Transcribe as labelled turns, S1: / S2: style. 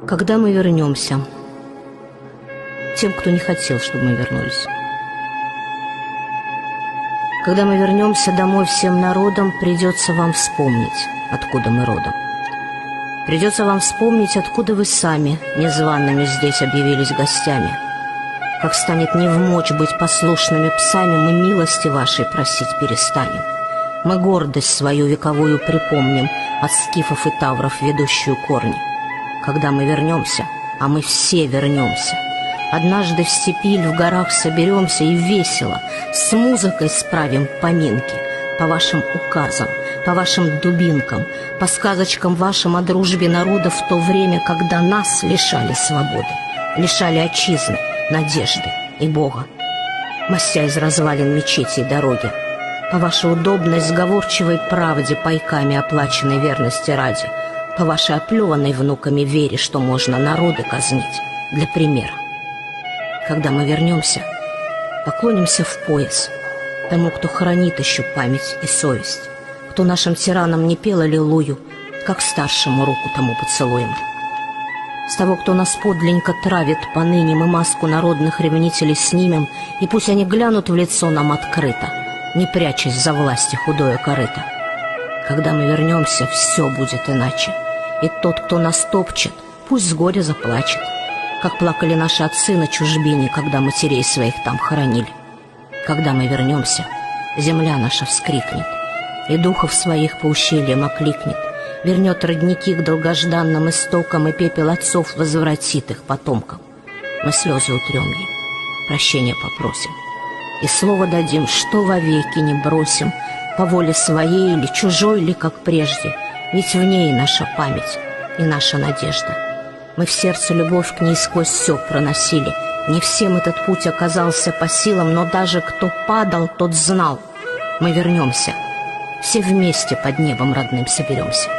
S1: Когда мы вернемся, тем, кто не хотел, чтобы мы вернулись. Когда мы вернемся домой всем народом, придется вам вспомнить, откуда мы родом. Придется вам вспомнить, откуда вы сами незваными здесь объявились гостями. Как станет невмочь быть послушными псами, мы милости вашей просить перестанем. Мы гордость свою вековую припомним, от скифов и тавров ведущую корни. Когда мы вернемся, а мы все вернемся, однажды в степи или в горах соберемся и весело, с музыкой справим поминки по вашим указам, по вашим дубинкам, по сказочкам вашим о дружбе народов в то время, когда нас лишали свободы, лишали отчизны, надежды и Бога, мостя из развалин мечети и дороги, по вашей удобной, сговорчивой правде, пайками оплаченной верности ради, по вашей оплеванной внуками вере, что можно народы казнить для примера. Когда мы вернемся, поклонимся в пояс тому, кто хранит еще память и совесть, кто нашим тиранам не пел аллилуйю, как старшему руку тому поцелуем. С того, кто нас подленько травит поныне, мы маску народных ревнителей снимем, и пусть они глянут в лицо нам открыто, не прячась за власти худое корыто. Когда мы вернемся, все будет иначе, и тот, кто нас топчет, пусть с горя заплачет, как плакали наши отцы на чужбине, когда матерей своих там хоронили. Когда мы вернемся, земля наша вскрикнет, и духов своих по ущельям окликнет, вернет родники к долгожданным истокам, и пепел отцов возвратит их потомкам. Мы слезы утрем ей, прощения попросим, и слово дадим, что вовеки не бросим, по воле своей или чужой ли, как прежде, ведь в ней наша память и наша надежда. Мы в сердце любовь к ней сквозь все проносили. Не всем этот путь оказался по силам, но даже кто падал, тот знал. Мы вернемся, все вместе под небом родным соберемся.